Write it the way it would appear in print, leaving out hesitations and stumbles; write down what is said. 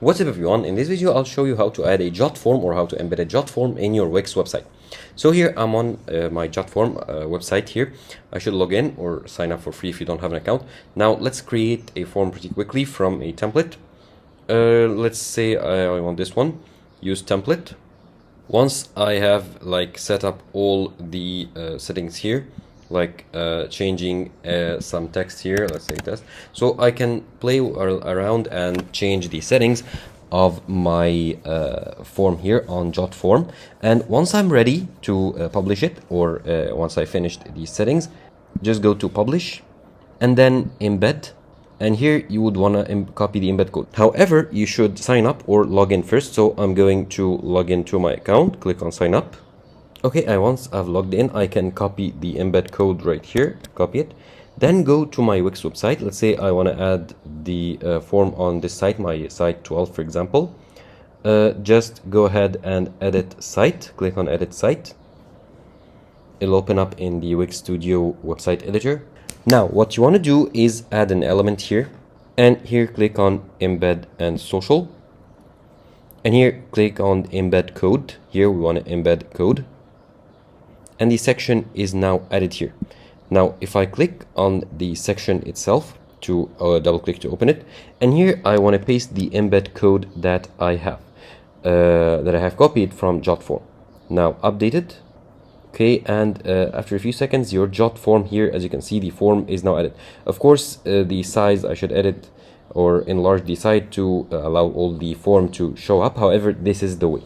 What's up everyone, in this video I'll show you how to add a Jotform or how to embed a Jotform in your Wix website. So here I'm on my Jotform website here. I should log in or sign up for free if you don't have an account. Now let's create a form pretty quickly from a template. Let's say I want this one, use template. Once I have set up all the settings here, changing some text here, let's say test, so I can play around and change the settings of my form here on Jotform. And once I'm ready to publish it, or once I finished these settings, just go to publish and then embed. And here you would want to copy the embed code. However, you should sign up or log in first. So I'm going to log into my account, click on sign up. Okay, once I've logged in, I can copy the embed code right here, copy it. Then go to my Wix website. Let's say I want to add the form on this site, my site 12, for example. Just go ahead and edit site, click on edit site. It'll open up in the Wix Studio website editor. Now, what you want to do is add an element here, and here click on embed and social. And here click on embed code. Here we want to embed code. And the section is now added here. Now, if I click on the section itself to double click to open it, and here I want to paste the embed code that I have copied from Jotform. Now, update it. Okay, and after a few seconds, your Jotform here, as you can see, the form is now added. Of course, the size I should edit or enlarge the site to allow all the form to show up. However, this is the way.